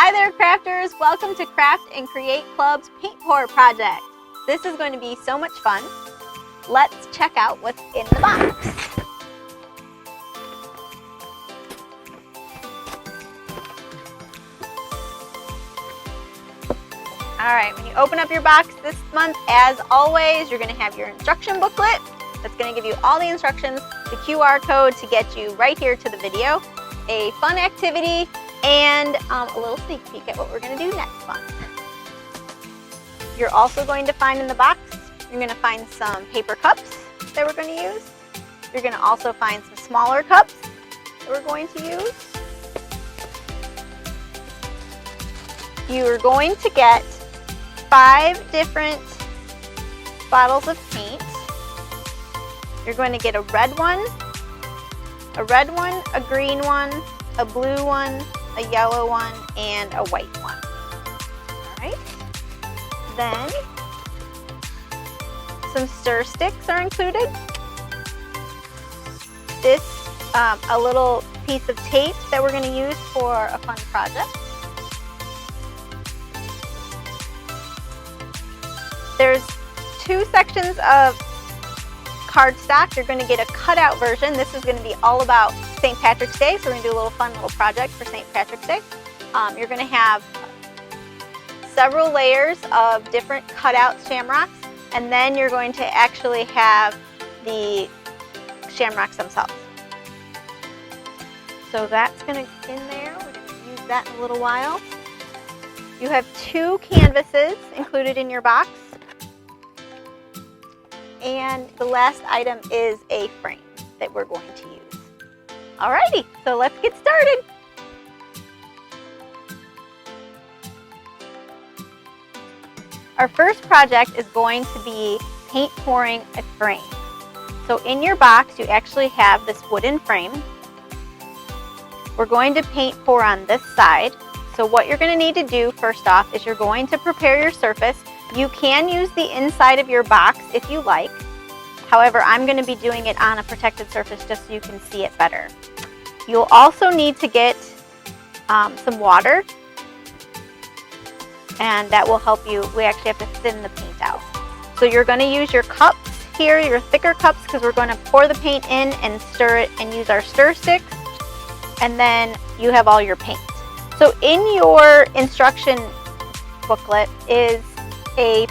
Hi there, crafters! Welcome to Craft and Create Club's Paint Pour project. This is going to be so much fun. Let's check out what's in the box. Alright, when you open up your box this month, as always, you're going to have your instruction booklet that's going to give you all the instructions, the QR code to get you right here to the video, a fun activity, and a little sneak peek at what we're going to do next month. You're also going to find in the box, you're going to find some paper cups that we're going to use. You're going to also find some smaller cups that we're going to use. You're going to get 5 different bottles of paint. You're going to get a red one, a green one, a blue one, a yellow one, and a white one. Alright. Then, some stir sticks are included. This, a little piece of tape that we're going to use for a fun project. There's 2 sections of cardstock. You're going to get a cutout version. This is going to be all about St. Patrick's Day, so we're going to do a little fun little project for St. Patrick's Day. You're going to have several layers of different cutout shamrocks, and then you're going to actually have the shamrocks themselves. So that's going to be in there. We're going to use that in a little while. You have 2 canvases included in your box. And the last item is a frame that we're going to use. Alrighty, so let's get started. Our first project is going to be paint pouring a frame. So in your box, you actually have this wooden frame. We're going to paint pour on this side. So what you're going to need to do first off is you're going to prepare your surface. You can use the inside of your box if you like. However, I'm going to be doing it on a protected surface just so you can see it better. You'll also need to get some water, and that will help you. We actually have to thin the paint out. So you're going to use your cups here, your thicker cups, because we're going to pour the paint in and stir it and use our stir sticks, and then you have all your paint. So in your instruction booklet is a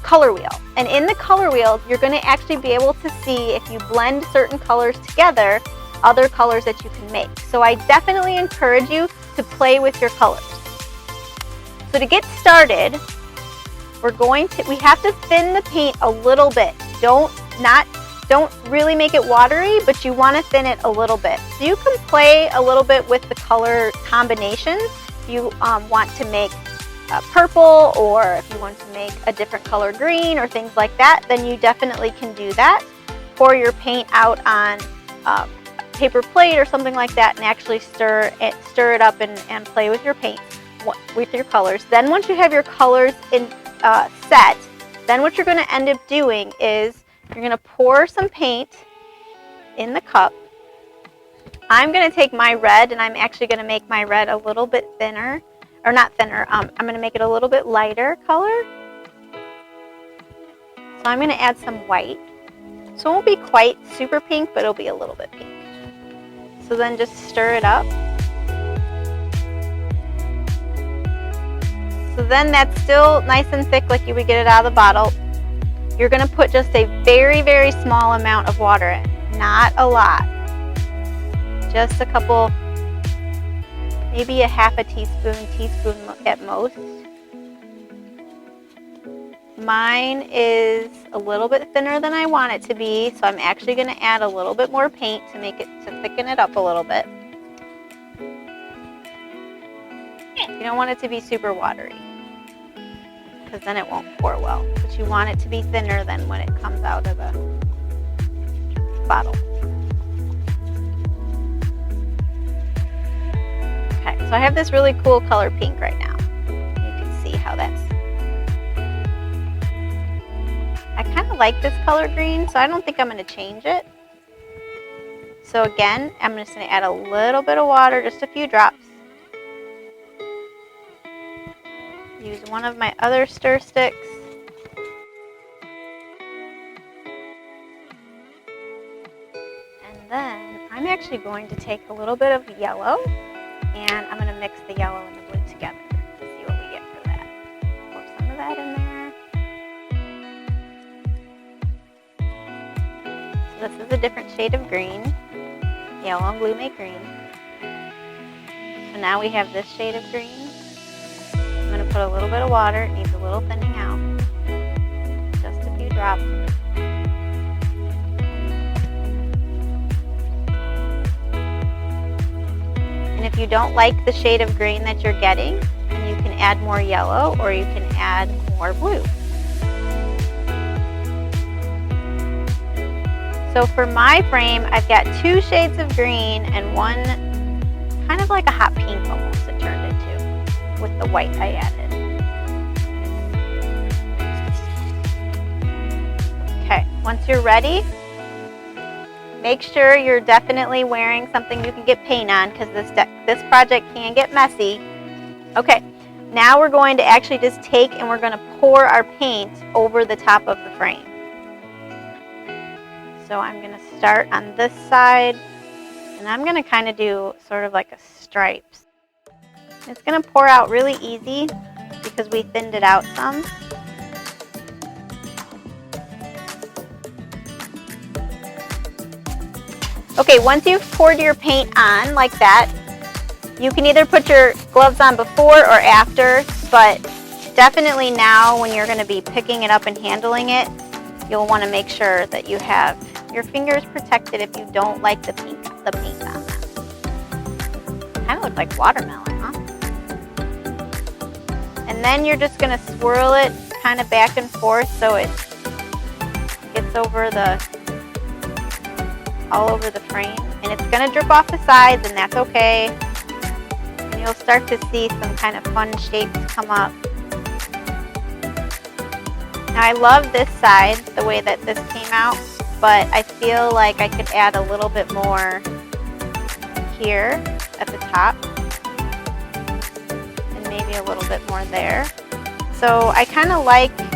color wheel, and in the color wheel you're going to actually be able to see if you blend certain colors together, other colors that you can make. So I definitely encourage you to play with your colors. So to get started, we have to thin the paint a little bit. Don't really make it watery, but you want to thin it a little bit. So you can play a little bit with the color combinations. If you want to make purple, or if you want to make a different color green or things like that, then you definitely can do that. Pour your paint out on paper plate or something like that and actually stir it up and play with your paint, with your colors. Then once you have your colors in set, then what you're going to end up doing is you're going to pour some paint in the cup. I'm going to take my red, and I'm actually going to make my red a little bit thinner, or not thinner, I'm going to make it a little bit lighter color. So I'm going to add some white. So it won't be quite super pink, but it'll be a little bit pink. So then just stir it up. So then that's still nice and thick like you would get it out of the bottle. You're going to put just a very, very small amount of water in, not a lot. Just a couple, maybe a half a teaspoon at most. Mine is a little bit thinner than I want it to be, so I'm actually going to add a little bit more paint to thicken it up a little bit. You don't want it to be super watery, because then it won't pour well. But you want it to be thinner than when it comes out of the bottle. Okay, so I have this really cool color pink right now. You can see how that's... I kind of like this color green, so I don't think I'm going to change it. So again, I'm just going to add a little bit of water, just a few drops. use one of my other stir sticks. And then I'm actually going to take a little bit of yellow and I'm going to mix the yellow and the blue together to see what we get for that. Pour some of that in there. So this is a different shade of green. Yellow and blue make green. So now we have this shade of green. I'm going to put a little bit of water. It needs a little thinning out. Just a few drops. And if you don't like the shade of green that you're getting, then you can add more yellow or you can add more blue. So for my frame, I've got 2 shades of green and one kind of like a hot pink almost it turned into with the white I added. Okay, once you're ready, make sure you're definitely wearing something you can get paint on because this project can get messy. Okay, now we're going to actually just take and we're going to pour our paint over the top of the frame. So I'm going to start on this side and I'm going to kind of do sort of like a stripes. It's going to pour out really easy because we thinned it out some. Okay, once you've poured your paint on like that, you can either put your gloves on before or after, but definitely now when you're going to be picking it up and handling it, you'll want to make sure that you have your fingers protected if you don't like the paint on them. Kind of looks like watermelon, huh? And then you're just going to swirl it kind of back and forth so it gets all over the frame. And it's going to drip off the sides, and that's okay. And you'll start to see some kind of fun shapes come up. Now I love this side, the way that this came out, but I feel like I could add a little bit more here at the top and maybe a little bit more there. So I kind of like, I'm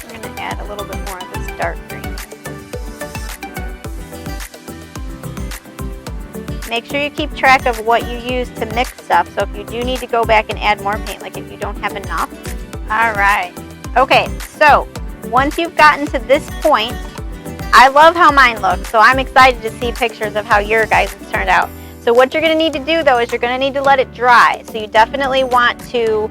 going to add a little bit more of this dark green. Make sure you keep track of what you use to mix stuff, so if you do need to go back and add more paint, like if you don't have enough. All right. Okay, so once you've gotten to this point, I love how mine looks, so I'm excited to see pictures of how your guys' turned out. So what you're going to need to do, though, is you're going to need to let it dry. So you definitely want to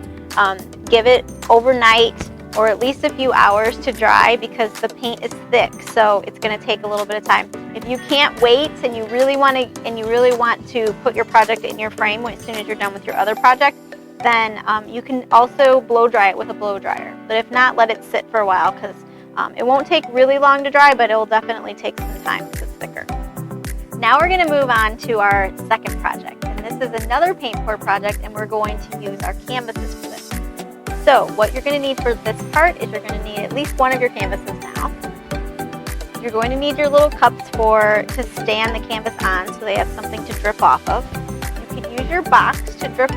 give it overnight or at least a few hours to dry because the paint is thick, so it's going to take a little bit of time. If you can't wait and you really want to put your project in your frame as soon as you're done with your other project, then you can also blow dry it with a blow dryer. But if not, let it sit for a while because it won't take really long to dry, but it will definitely take some time because it's thicker. Now we're going to move on to our second project. And this is another paint pour project, and we're going to use our canvases for this. So what you're going to need for this part is you're going to need at least one of your canvases now. You're going to need your little cups to stand the canvas on so they have something to drip off of. You can use your box to drip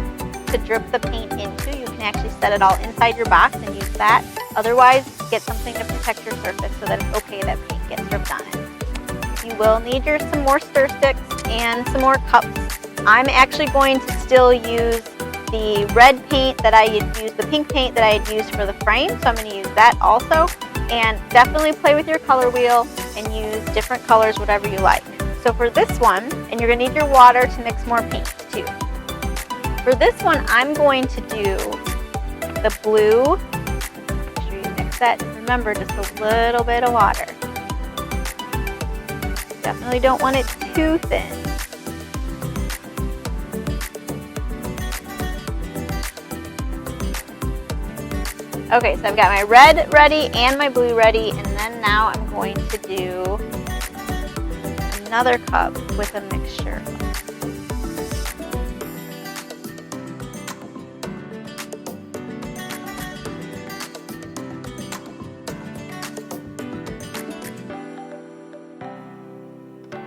the paint into. You can actually set it all inside your box and use that. Otherwise, get something to protect your surface so that it's okay that paint gets dripped on it. You will need some more stir sticks and some more cups. I'm actually going to still use the red paint that I had used, the pink paint that I had used for the frame, so I'm going to use that also. And definitely play with your color wheel and use different colors, whatever you like. So for this one, and you're going to need your water to mix more paint too. For this one, I'm going to do the blue. Make sure you mix that. Remember, just a little bit of water. Definitely don't want it too thin. Okay, so I've got my red ready and my blue ready, and then now I'm going to do another cup with a mixture.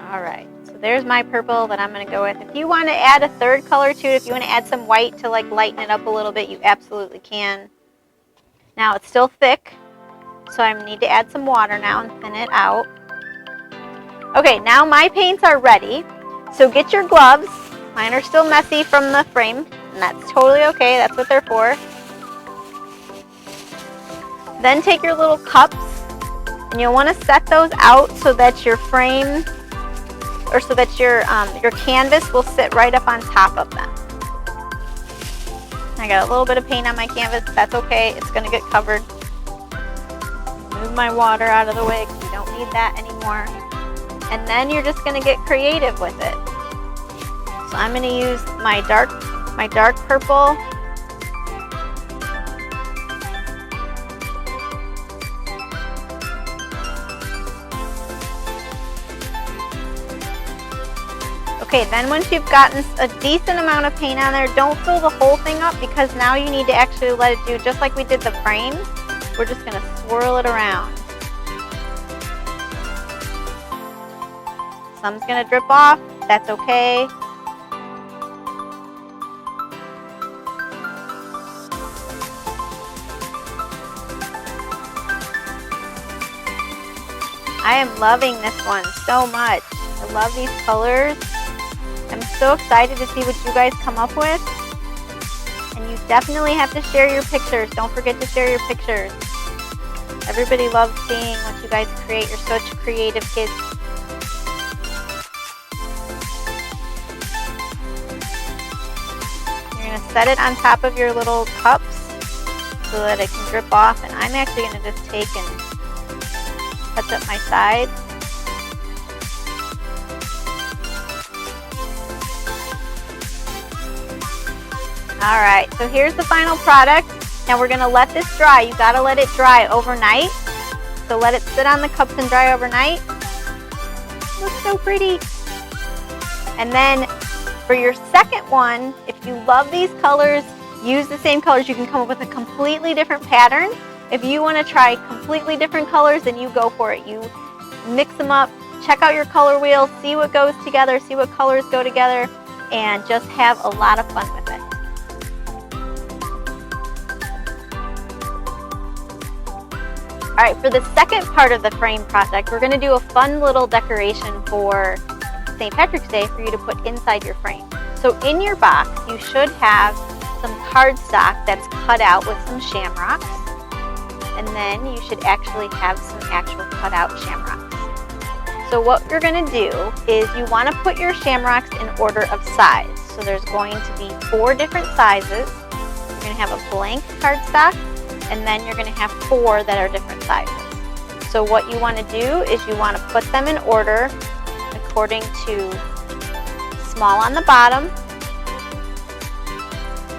All right. right, so there's my purple that I'm going to go with. If you want to add a third color to it, if you want to add some white to like lighten it up a little bit, you absolutely can. Now it's still thick, so I need to add some water now and thin it out. Okay, now my paints are ready. So get your gloves. Mine are still messy from the frame, and that's totally okay. That's what they're for. Then take your little cups, and you'll want to set those out so that your frame, or so that your canvas will sit right up on top of them. I got a little bit of paint on my canvas. That's okay. It's going to get covered. Move my water out of the way because we don't need that anymore. And then you're just going to get creative with it. So I'm going to use my dark purple. Okay, then once you've gotten a decent amount of paint on there, don't fill the whole thing up because now you need to actually let it do just like we did the frames. We're just going to swirl it around. Some's going to drip off. That's okay. I am loving this one so much. I love these colors. I'm so excited to see what you guys come up with. And you definitely have to share your pictures. Don't forget to share your pictures. Everybody loves seeing what you guys create. You're such creative kids. You're going to set it on top of your little cups so that it can drip off. And I'm actually going to just take and touch up my sides. Alright, so here's the final product. Now we're going to let this dry. You got to let it dry overnight. So let it sit on the cups and dry overnight. Looks so pretty. And then for your second one, if you love these colors, use the same colors. You can come up with a completely different pattern. If you want to try completely different colors, then you go for it. You mix them up, check out your color wheel, see what goes together, see what colors go together, and just have a lot of fun with it. All right, for the second part of the frame project, we're going to do a fun little decoration for St. Patrick's Day for you to put inside your frame. So in your box, you should have some cardstock that's cut out with some shamrocks. And then you should actually have some actual cut out shamrocks. So what you're going to do is you want to put your shamrocks in order of size. So there's going to be 4 different sizes. You're going to have a blank cardstock, and then you're going to have 4 that are different sizes. So what you want to do is you want to put them in order according to small on the bottom,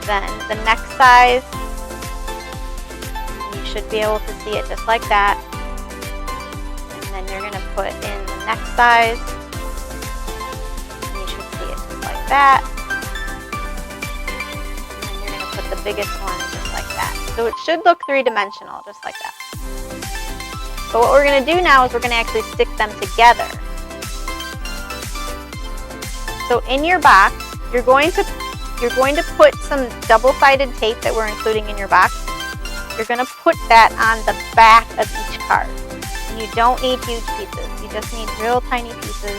then the next size. You should be able to see it just like that. And then you're going to put in the next size. And you should see it just like that. And then you're going to put the biggest one just like that. So it should look 3-dimensional, just like that. But what we're going to do now is we're going to actually stick them together. So in your box, you're going to put some double-sided tape that we're including in your box. You're going to put that on the back of each card. And you don't need huge pieces. You just need real tiny pieces.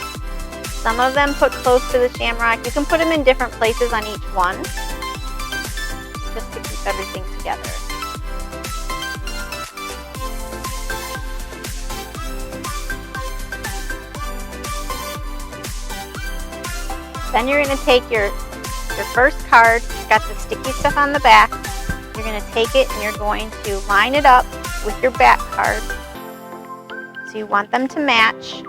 Some of them put close to the shamrock. You can put them in different places on each one, just to keep everything together. Then you're going to take your first card. It's got the sticky stuff on the back. You're going to take it and you're going to line it up with your back card. So you want them to match.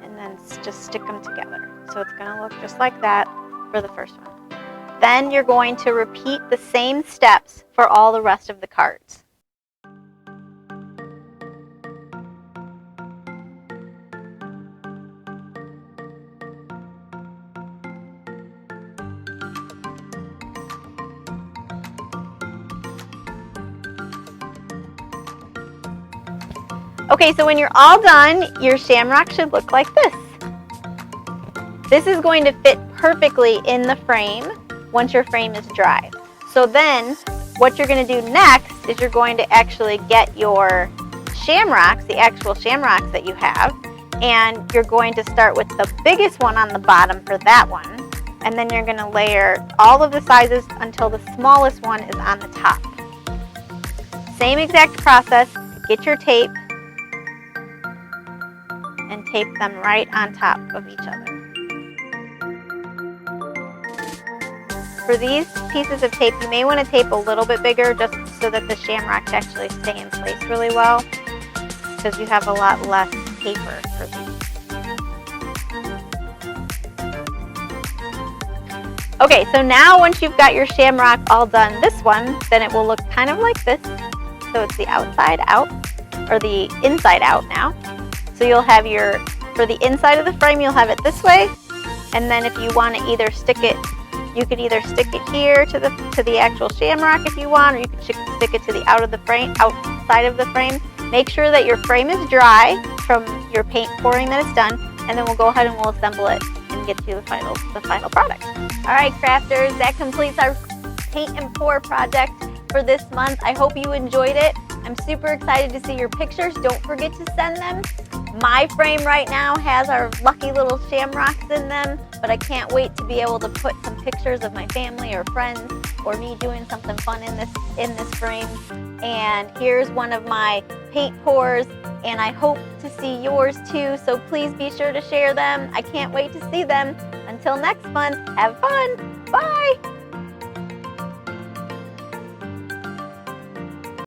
And then just stick them together. So it's going to look just like that for the first one. Then you're going to repeat the same steps for all the rest of the cards. Okay, so when you're all done, your shamrock should look like this. This is going to fit perfectly in the frame once your frame is dry. So then what you're going to do next is you're going to actually get your shamrocks, the actual shamrocks that you have, and you're going to start with the biggest one on the bottom for that one, and then you're going to layer all of the sizes until the smallest one is on the top. Same exact process. Get your tape and tape them right on top of each other. For these pieces of tape, you may want to tape a little bit bigger just so that the shamrocks actually stay in place really well, because you have a lot less paper for these. Okay, so now once you've got your shamrock all done, this one, then it will look kind of like this. So it's the outside out, or the inside out now. So you'll have for the inside of the frame, you'll have it this way, and then if you want to either stick it, you could either stick it here to the actual shamrock if you want, or you could stick it to the outside of the frame. Make sure that your frame is dry from your paint pouring that it's done, and then we'll go ahead and we'll assemble it and get to the final product. All right, crafters, that completes our paint and pour project for this month. I hope you enjoyed it. I'm super excited to see your pictures. Don't forget to send them. My frame right now has our lucky little shamrocks in them, but I can't wait to be able to put some pictures of my family or friends or me doing something fun in this frame. And here's one of my paint pours, and I hope to see yours too, so please be sure to share them. I can't wait to see them. Until next month, have fun. Bye.